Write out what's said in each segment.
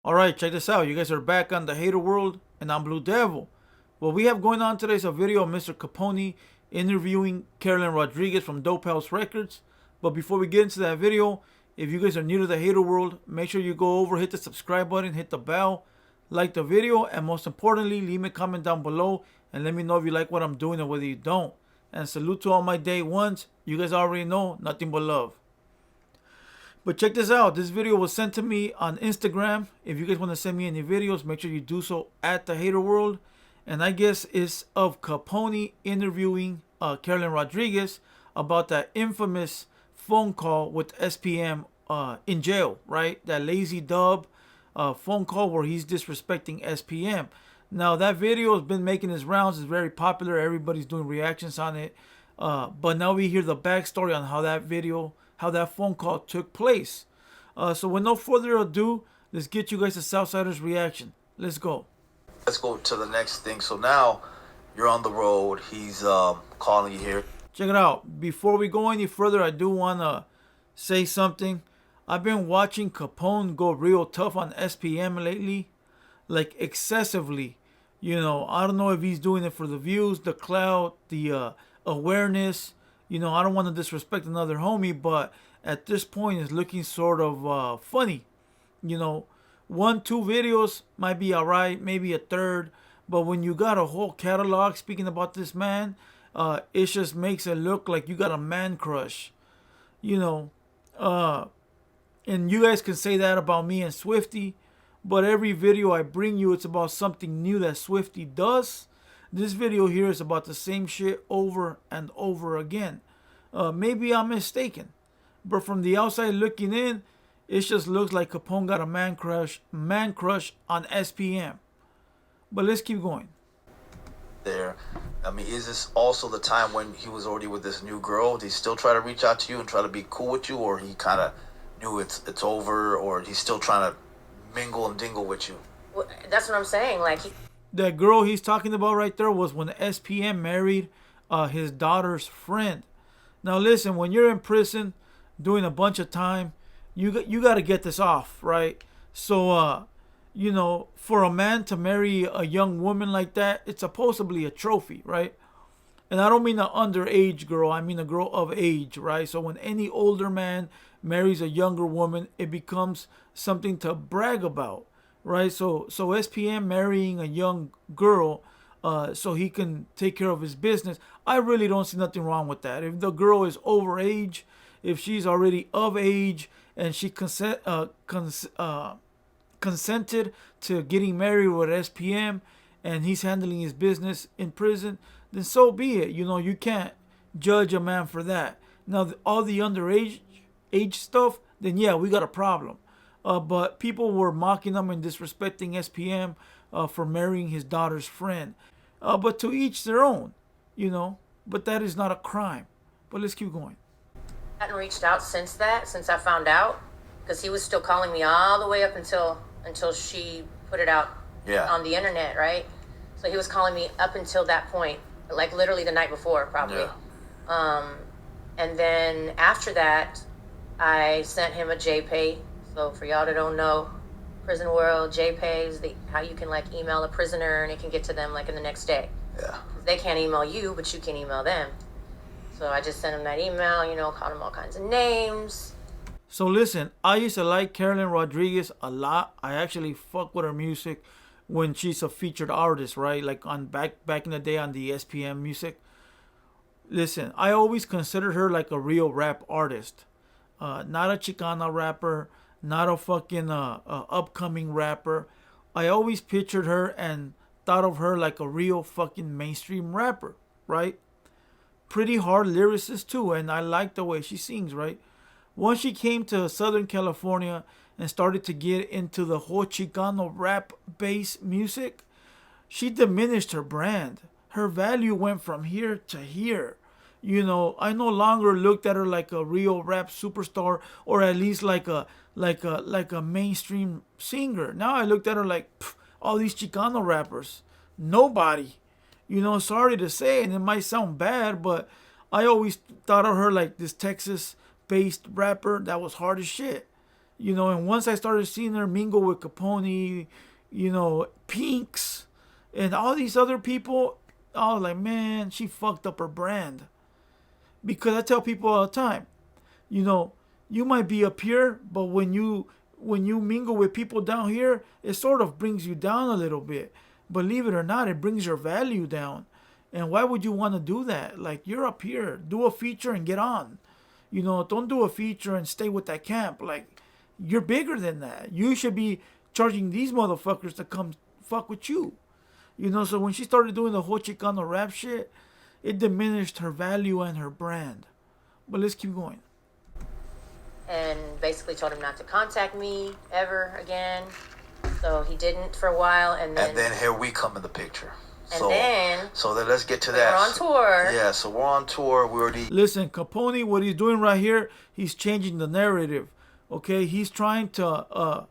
Alright, check this out. You guys are back on TheHaterWorld, and I'm Blue Devil. What we have going on today is a video of Mr. Capone-E interviewing Carolyn Rodriguez from Dope House Records. But before we get into that video, if you guys are new to TheHaterWorld, make sure you go over, hit the subscribe button, hit the bell, like the video, and most importantly, leave me a comment down below and let me know if you like what I'm doing or whether you don't. And salute to all my day ones. You guys already know, nothing but love. But check this out. This video was sent to me on Instagram. If you guys want to send me any videos, make sure you do so at TheHaterWorld. And I guess it's of Capone interviewing Carolyn Rodriguez about that infamous phone call with S.P.M in jail, right? That lazy Dubb phone call where he's disrespecting S.P.M. Now, that video has been making its rounds. It's very popular. Everybody's doing reactions on it. But now we hear the backstory on how that phone call took place. So with no further ado, let's get you guys a Southsider's reaction. Let's go. Let's go to the next thing. So now you're on the road. He's calling you here. Check it out. Before we go any further, I do want to say something. I've been watching Capone go real tough on S.P.M lately. Like excessively. You know, I don't know if he's doing it for the views, the clout, the awareness. You know, I don't want to disrespect another homie, but at this point it's looking sort of funny. You know, 1-2 videos might be alright, maybe a third, but when you got a whole catalog speaking about this man, it just makes it look like you got a man crush. You know, and you guys can say that about me and Swifty, but every video I bring you, it's about something new that Swifty does. This video here is about the same shit over and over again. Maybe I'm mistaken, but from the outside looking in, it just looks like Capone got a man crush on S.P.M. But let's keep going. There. I mean, is this also the time when he was already with this new girl? Did he still try to reach out to you and try to be cool with you, or he kind of knew it's over, or he's still trying to mingle and dingle with you? Well, that's what I'm saying. Like, that girl he's talking about right there was when S.P.M married his daughter's friend. Now listen, when you're in prison doing a bunch of time, you got to get this off, right? So you know, for a man to marry a young woman like that, it's supposedly a trophy, right? And I don't mean an underage girl, I mean a girl of age, right? So when any older man marries a younger woman, it becomes something to brag about, right? So S.P.M marrying a young girl so he can take care of his business, I really don't see nothing wrong with that. If the girl is over age, if she's already of age and she consented to getting married with S.P.M and he's handling his business in prison, then so be it. You know, you can't judge a man for that. Now, all the underage stuff, then yeah, we got a problem. But people were mocking him and disrespecting S.P.M for marrying his daughter's friend. But to each their own, you know. But that is not a crime. But let's keep going. I hadn't reached out since I found out, because he was still calling me all the way up until she put it out on the internet, right? So he was calling me up until that point, like literally the night before, probably. Yeah. And then after that, I sent him a JPay. So for y'all that don't know, prison world, JPay is how you can like email a prisoner and it can get to them like in the next day. Yeah. They can't email you, but you can email them. So I just sent him that email, you know, called him all kinds of names. So listen, I used to like Carolyn Rodriguez a lot. I actually fuck with her music when she's a featured artist, right? Like on back in the day on the S.P.M music. Listen, I always considered her like a real rap artist. Not a Chicana rapper, not a fucking upcoming rapper. I always pictured her and thought of her like a real fucking mainstream rapper, right? Pretty hard lyricist too, and I like the way she sings, right? Once she came to Southern California and started to get into the whole Chicano rap bass music, she diminished her brand. Her value went from here to here. You know, I no longer looked at her like a real rap superstar, or at least like a mainstream singer. Now I looked at her like all these Chicano rappers, nobody. You know, sorry to say, and it might sound bad, but I always thought of her like this Texas-based rapper that was hard as shit. You know, and once I started seeing her mingle with Capone-E, you know, Pinks, and all these other people, I was like, man, she fucked up her brand. Because I tell people all the time, you know, you might be up here, but when you mingle with people down here, it sort of brings you down a little bit. Believe it or not, it brings your value down. And why would you want to do that? Like, you're up here, do a feature and get on. You know, don't do a feature and stay with that camp. Like, you're bigger than that. You should be charging these motherfuckers to come fuck with you. You know, so when she started doing the whole Chicano rap shit, it diminished her value and her brand. But let's keep going. And basically told him not to contact me ever again. So he didn't for a while, and then here we come in the picture. So then let's get to that. We're on tour. Yeah, so we're on tour. We already listen. Capone, what he's doing right here, he's changing the narrative. Okay, he's trying to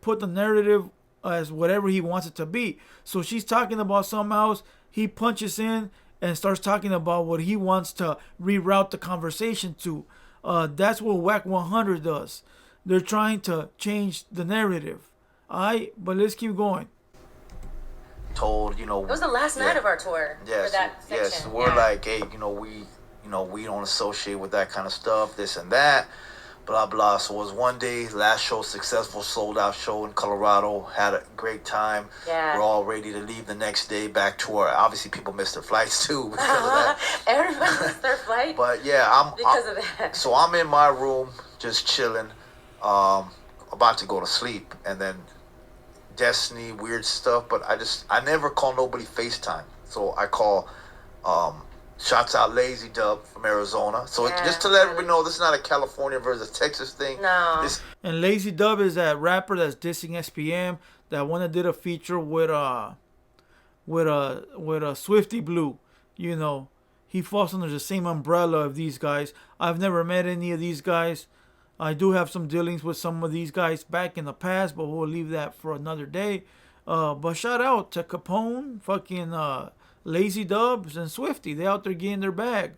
put the narrative as whatever he wants it to be. So she's talking about something else. He punches in and starts talking about what he wants to reroute the conversation to. That's what Whack 100 does. They're trying to change the narrative. Alright, but let's keep going. Told, you know, it was the last night of our tour. Yes, for that section. yes. We're like, hey, we don't associate with that kind of stuff, this and that, blah blah. So it was one day, last show, successful, sold out show in Colorado. Had a great time. Yeah. We're all ready to leave the next day back to our. Obviously, people missed their flights too because of that. Everybody missed their flight. But yeah, because of that. So I'm in my room, just chilling, about to go to sleep, and then Destiny, weird stuff, but I never call nobody FaceTime. So I call, shouts out Lazy Dubb from Arizona. So just to let everybody know, this is not a California versus Texas thing. No. And Lazy Dubb is that rapper that's dissing S.P.M. That one that did a feature with Swifty Blue. You know, he falls under the same umbrella of these guys. I've never met any of these guys. I do have some dealings with some of these guys back in the past, but we'll leave that for another day. But shout out to Capone, fucking Lazy Dubbs, and Swifty. They out there getting their bag.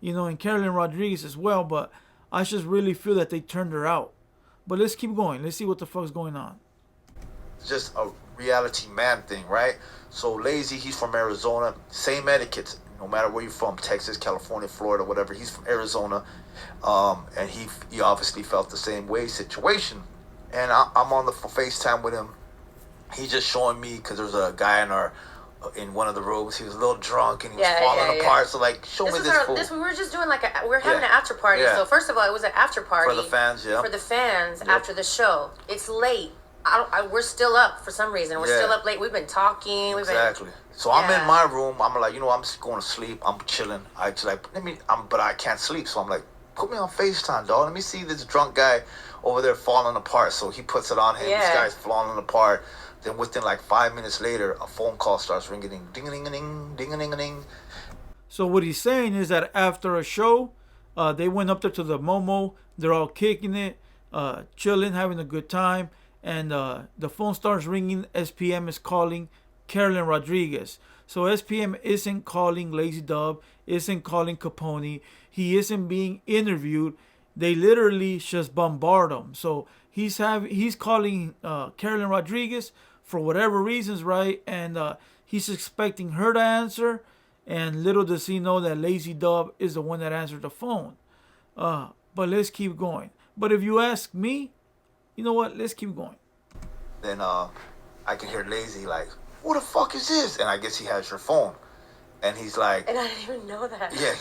You know, and Carolyn Rodriguez as well. But I just really feel that they turned her out. But let's keep going. Let's see what the fuck's going on. It's just a reality man thing, right? So Lazy, he's from Arizona. Same etiquette. No matter where you're from, Texas, California, Florida, whatever. He's from Arizona. And he obviously felt the same way situation. And I'm on the FaceTime with him. He's just showing me, because there's a guy in one of the rooms. He was a little drunk and he was falling apart. So like, show me this fool. We were just doing we were having an after party. Yeah. So first of all, it was an after party for the fans. Yeah. For the fans after the show. It's late. We're still up for some reason. We're still up late. We've been talking. So I'm in my room. I'm like, I'm just going to sleep. I'm chilling. I just like, but I can't sleep. So I'm like, put me on FaceTime, dog. Let me see this drunk guy over there falling apart. So he puts it on him. This guy's falling apart. Then within like 5 minutes later, a phone call starts ringing, ding-a-ding-a-ding, ding-a-ding-a-ding. So what he's saying is that after a show, they went up there to the Momo. They're all kicking it, chilling, having a good time. And the phone starts ringing. S.P.M. is calling Carolyn Rodriguez. So S.P.M. isn't calling Lazy Dubb, isn't calling Capone. He isn't being interviewed. They literally just bombard him. So he's calling Carolyn Rodriguez for whatever reasons, right? And he's expecting her to answer. And little does he know that Lazy Dubb is the one that answered the phone. But let's keep going. But if you ask me, you know what? Let's keep going. Then I can hear Lazy like, "What the fuck is this?" And I guess he has your phone. And he's like... And I didn't even know that. Yeah,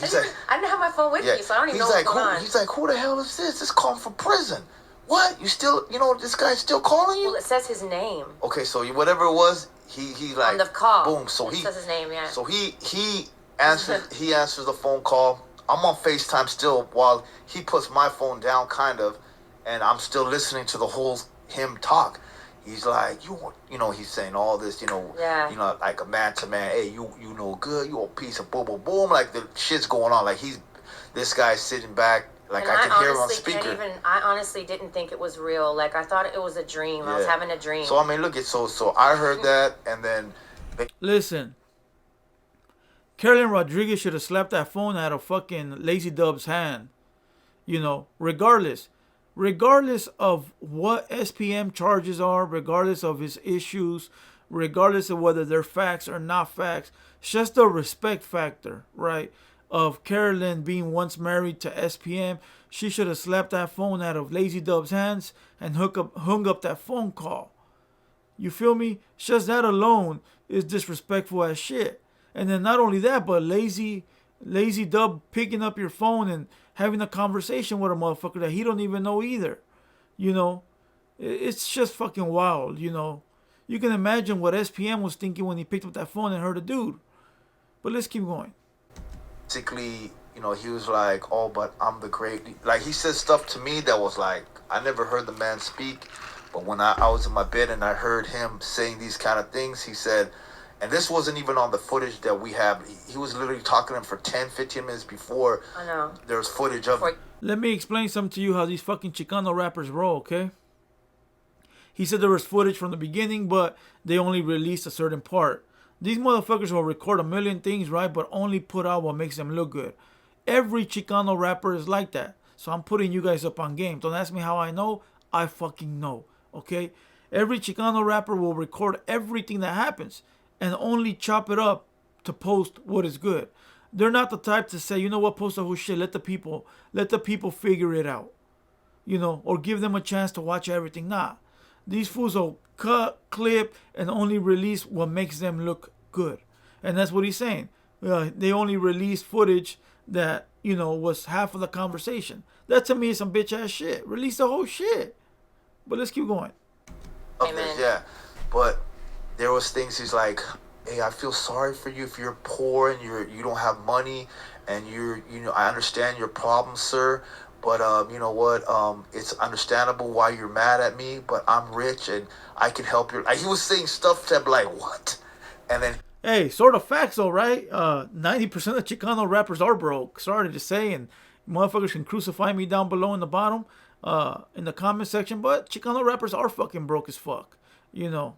I didn't have my phone with me, so I don't even know what's going on. He's like, "Who the hell is this? This calling from prison. What? You still... this guy's still calling you?" Well, it says his name. Okay, so whatever it was, he like... On the call. Boom. So it says his name, yeah. So he answers the phone call. I'm on FaceTime still while he puts my phone down, kind of. And I'm still listening to the whole him talk. He's like, he's saying all this, like a man to man. Hey, you no good. You a piece of boom, boom, boom. Like the shit's going on. Like this guy's sitting back. Like I can hear him on speaker. I honestly didn't think it was real. Like I thought it was a dream. I was having a dream. So I mean, look at so I heard that, and then listen. Carolyn Rodriguez should have slapped that phone out of fucking Lazy Dubb's hand. Regardless regardless of what S.P.M charges are, regardless of his issues, regardless of whether they're facts or not facts, it's just the respect factor, right? Of Carolyn being once married to S.P.M. She should have slapped that phone out of Lazy Dubb's hands and hung up that phone call. You feel me? Just that alone is disrespectful as shit. And then not only that, but lazy Dubb picking up your phone and having a conversation with a motherfucker that he don't even know either. You know, it's just fucking wild. You know, you can imagine what S.P.M was thinking when he picked up that phone and heard a dude. But let's keep going. Basically, you know, he was like, "Oh, but I'm the great." Like, he said stuff to me that was like, I never heard the man speak. But when I was in my bed and I heard him saying these kind of things, he said, and this wasn't even on the footage that we have. He was literally talking to him for 10, 15 minutes before there's footage of it. Let me explain something to you how these fucking Chicano rappers roll, okay? He said there was footage from the beginning, but they only released a certain part. These motherfuckers will record a million things, right? But only put out what makes them look good. Every Chicano rapper is like that. So I'm putting you guys up on game. Don't ask me how I know. I fucking know. Okay? Every Chicano rapper will record everything that happens and only chop it up to post what is good. They're not the type to say, you know what, post the whole shit. Let the people figure it out. You know, or give them a chance to watch everything. Nah. These fools will cut, clip, and only release what makes them look good. And that's what he's saying. They only released footage that, you know, was half of the conversation. That to me is some bitch ass shit. Release the whole shit. But let's keep going. Amen. Yeah, but there was things he's like, "Hey, I feel sorry for you if you're poor and you don't have money, and I understand your problem, sir. But you know what? It's understandable why you're mad at me. But I'm rich and I can help you." Like, he was saying stuff to be like, "What?" And then, hey, sort of facts though, right? 90% of Chicano rappers are broke. Sorry to say, and motherfuckers can crucify me down below in the bottom, in the comment section. But Chicano rappers are fucking broke as fuck. You know,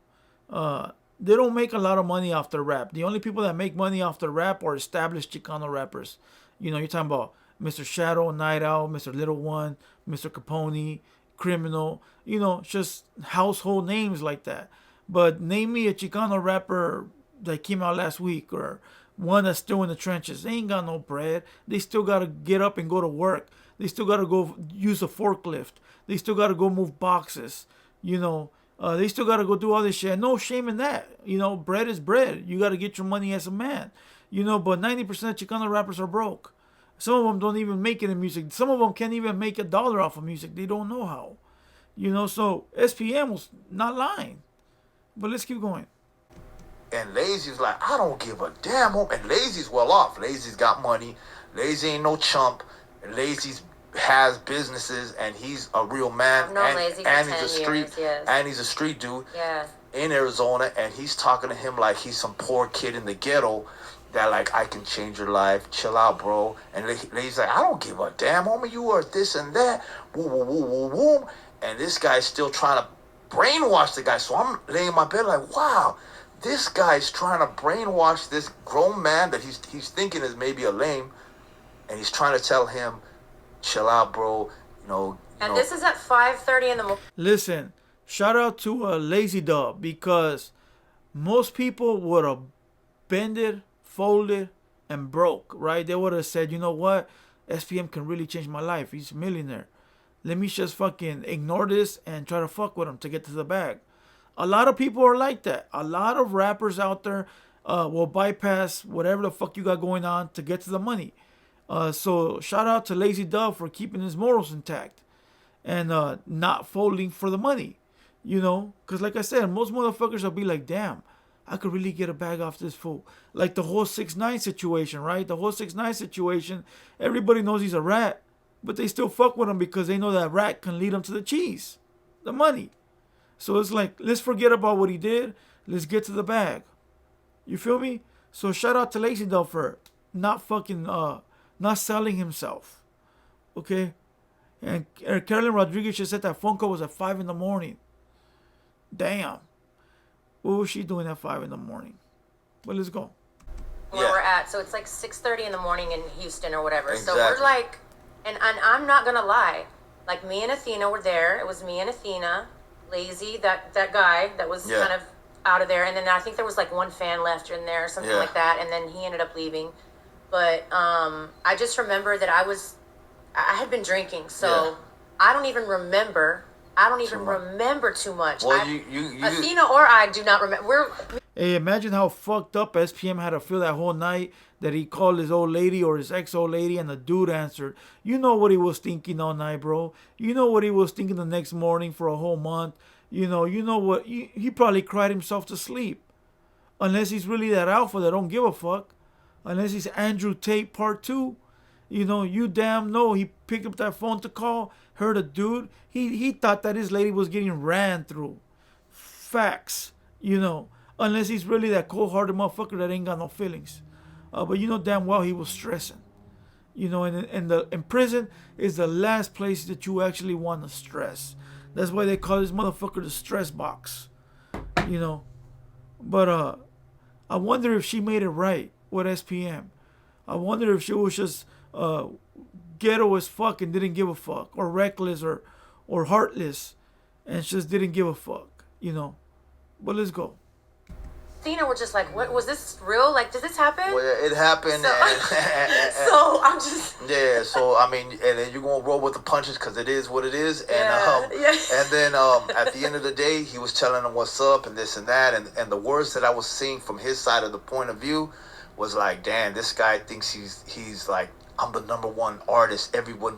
they don't make a lot of money off their rap. The only people that make money off their rap are established Chicano rappers. You know, you're talking about Mr. Shadow, Night Owl, Mr. Little One, Mr. Capone-E, Criminal. You know, just household names like that. But name me a Chicano rapper that came out last week or one that's still in the trenches. They ain't got no bread. They still got to get up and go to work. They still got to go use a forklift. They still got to go move boxes. You know, they still got to go do all this shit. No shame in that. You know, bread is bread. You got to get your money as a man. You know, but 90% of Chicano rappers are broke. Some of them don't even make it in music. Some of them can't even make $1 off of music. They don't know how. You know, so S.P.M was not lying. But let's keep going. And Lazy's like, "I don't give a damn." And Lazy's well off. Lazy's got money. Lazy ain't no chump. Lazy's has businesses, and he's a real man. I've known Lazy for 10 years, yes. And he's a street dude. Yeah. In Arizona, and he's talking to him like he's some poor kid in the ghetto that, like, "I can change your life. Chill out, bro." And Lazy's like, "I don't give a damn, homie. You are this and that. Woo, woo, woo, woo, woo." And this guy's still trying to brainwash the guy. So I'm laying in my bed like, wow, this guy's trying to brainwash this grown man that he's thinking is maybe a lame, and he's trying to tell him, "Chill out, bro." And this is at 5:30 in the morning. Listen, shout out to Lazy Dubb, because most people would have bended, folded, and broke, right? They would have said, you know what? S.P.M can really change my life. He's a millionaire. Let me just fucking ignore this and try to fuck with him to get to the bag. A lot of people are like that. A lot of rappers out there will bypass whatever the fuck you got going on to get to the money. So shout out to Lazy Dubb for keeping his morals intact and not folding for the money. You know, because like I said, most motherfuckers will be like, damn, I could really get a bag off this fool. Like the whole 6ix9ine situation, right? The whole 6ix9ine situation, everybody knows he's a rat, but they still fuck with him because they know that rat can lead them to the cheese, the money. So it's like, let's forget about what he did. Let's get to the bag. You feel me? So shout out to Lazy Dubb for not fucking, not selling himself. Okay? And Carolyn Rodriguez just said that phone call was at 5 in the morning. Damn. What was she doing at 5 in the morning? But let's go. Where we're at. So it's like 6:30 in the morning in Houston or whatever. Exactly. So we're like, and I'm not going to lie. Like me and Athena were there. It was me and Athena, Lazy, that guy that was kind of out of there, and then I think there was like one fan left in there or something like that, and then he ended up leaving. But I just remember that I had been drinking, so I don't even remember. I don't even remember too much. Well, Athena or I do not remember. Hey, imagine how fucked up S.P.M had to feel that whole night that he called his old lady or his ex-old lady and the dude answered. You know what he was thinking all night, bro. You know what he was thinking the next morning for a whole month. You know what? He probably cried himself to sleep. Unless he's really that alpha that don't give a fuck. Unless he's Andrew Tate part 2. You know, you damn know he picked up that phone to call, heard a dude. He thought that his lady was getting ran through. Facts, you know. Unless he's really that cold-hearted motherfucker that ain't got no feelings. But you know damn well he was stressing. You know, and in prison is the last place that you actually want to stress. That's why they call this motherfucker the stress box. You know. But I wonder if she made it right with S.P.M. I wonder if she was just ghetto as fuck and didn't give a fuck, or reckless or heartless and just didn't give a fuck, you know. But let's go. Athena were just like, what was this real? Like, did this happen? Well, it happened. So, so I'm just so I mean, and then you're gonna roll with the punches because it is what it is. And and then at the end of the day, he was telling them what's up and this and that, and the words that I was seeing from his side of the point of view was like, damn, this guy thinks he's like, I'm the #1 artist. Everyone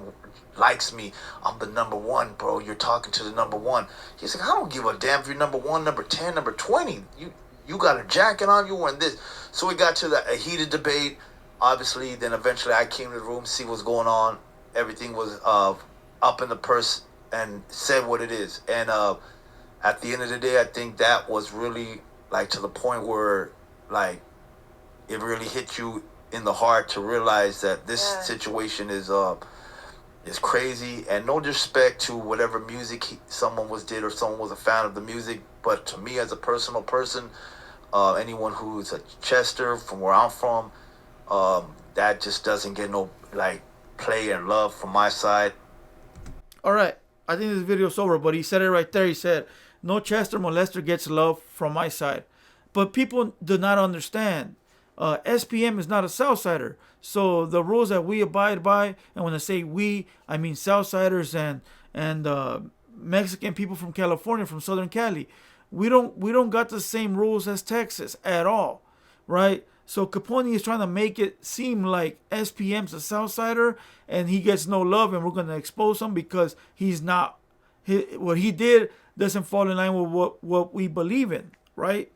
likes me. I'm the #1, bro. You're talking to the #1. He's like, I don't give a damn if you're #1, #10, #20. You got a jacket on, you and this. So we got to a heated debate. Obviously, then eventually I came to the room, see what's going on. Everything was up in the purse and said what it is. And at the end of the day, I think that was really like to the point where like it really hit you in the heart to realize that this situation is crazy. And no disrespect to whatever music someone did or someone was a fan of the music, but to me as a personal person, anyone who's a Chester from where I'm from, that just doesn't get no like play and love from my side. All right, I think this video's over, but he said it right there. He said, no Chester molester gets love from my side. But people do not understand. S.P.M is not a Southsider. So the rules that we abide by, and when I say we, I mean Southsiders and Mexican people from California, from Southern Cali. We don't got the same rules as Texas at all, right? So Capone is trying to make it seem like S.P.M's a Southsider and he gets no love, and we're gonna expose him because he's not. What he did doesn't fall in line with what we believe in, right?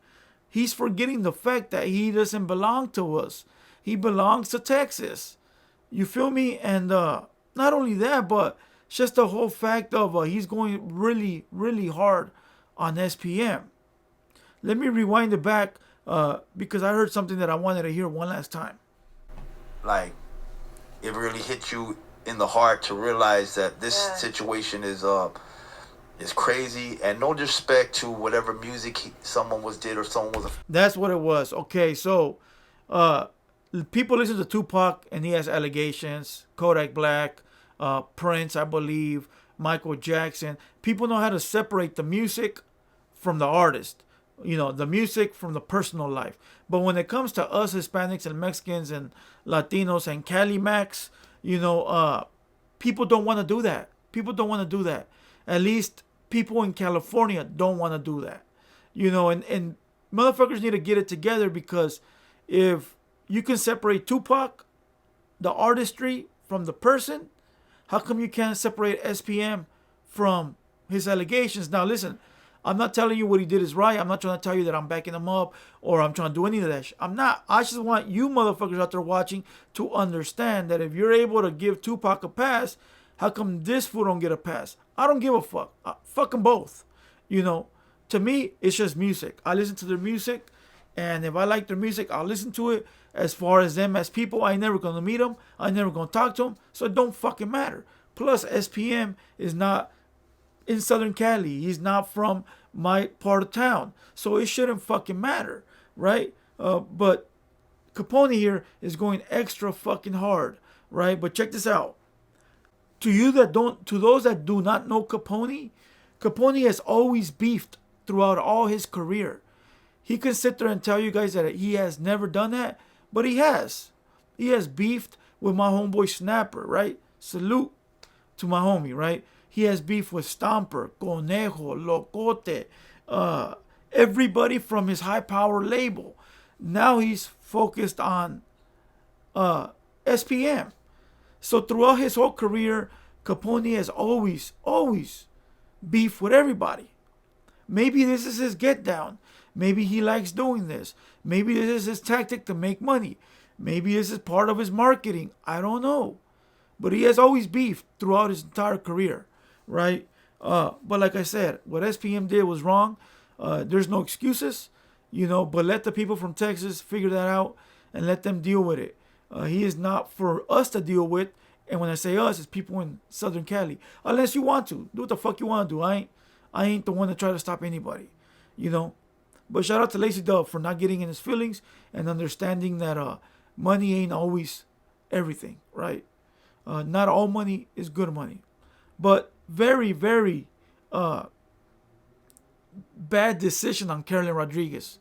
He's forgetting the fact that he doesn't belong to us. He belongs to Texas. You feel me? And not only that, but just the whole fact of he's going really, really hard on S.P.M. Let me rewind it back because I heard something that I wanted to hear one last time. Like, it really hit you in the heart to realize that this situation is crazy, and no disrespect to whatever music someone did or someone was. That's what it was. Okay, so people listen to Tupac and he has allegations. Kodak Black, Prince, I believe, Michael Jackson. People know how to separate the music from the artist. You know, the music from the personal life. But when it comes to us Hispanics and Mexicans and Latinos and Cali Max, you know, people don't want to do that. People don't want to do that. At least people in California don't want to do that. You know, and motherfuckers need to get it together, because if you can separate Tupac, the artistry, from the person, how come you can't separate S.P.M from his allegations? Now listen, I'm not telling you what he did is right. I'm not trying to tell you that I'm backing him up or I'm trying to do any of that shit. I'm not. I just want you motherfuckers out there watching to understand that if you're able to give Tupac a pass, how come this fool don't get a pass? I don't give a fuck. Fuck them both. You know, to me, it's just music. I listen to their music, and if I like their music, I'll listen to it. As far as them as people, I ain't never gonna meet them. I ain't never gonna talk to them. So it don't fucking matter. Plus, S.P.M is not in Southern Cali. He's not from my part of town. So it shouldn't fucking matter, right? But Capone here is going extra fucking hard, right? But check this out. To those that do not know Capone, Capone has always beefed throughout all his career. He can sit there and tell you guys that he has never done that, but he has. He has beefed with my homeboy Snapper, right? Salute to my homie, right? He has beef with Stomper, Conejo, Locote, everybody from his high power label. Now he's focused on S.P.M. So throughout his whole career, Capone has always beef with everybody. Maybe this is his get down. Maybe he likes doing this. Maybe this is his tactic to make money. Maybe this is part of his marketing. I don't know. But he has always beefed throughout his entire career, right? But like I said, what S.P.M did was wrong. There's no excuses, but let the people from Texas figure that out and let them deal with it. He is not for us to deal with. And when I say us, it's people in Southern Cali. Unless you want to. Do what the fuck you want to do. I ain't the one to try to stop anybody, But shout out to Lazy Dubb for not getting in his feelings and understanding that money ain't always everything, right? Not all money is good money. But very, very bad decision on Carolyn Rodriguez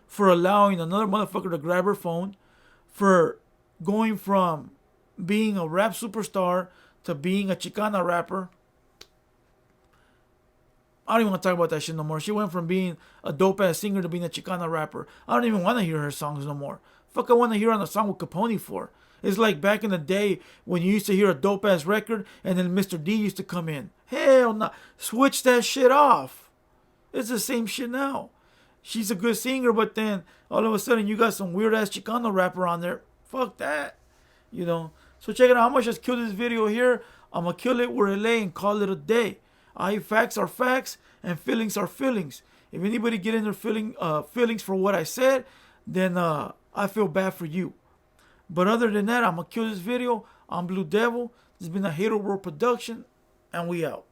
for allowing another motherfucker to grab her phone, for going from being a rap superstar to being a Chicana rapper. I don't even want to talk about that shit no more. She went from being a dope ass singer to being a Chicana rapper. I don't even want to hear her songs no more. Fuck, I want to hear her on a song with Capone for. It's like back in the day when you used to hear a dope ass record and then Mr. D used to come in. Hell no. Switch that shit off. It's the same shit now. She's a good singer, but then all of a sudden you got some weird ass Chicano rapper on there. Fuck that. So check it out. I'm going to just kill this video here. I'm going to kill it where it lay and call it a day. Facts are facts and feelings are feelings. If anybody get in their feelings for what I said, then I feel bad for you. But other than that, I'm going to kill this video. I'm Blue Devil. This has been a TheHaterWorld production, and we out.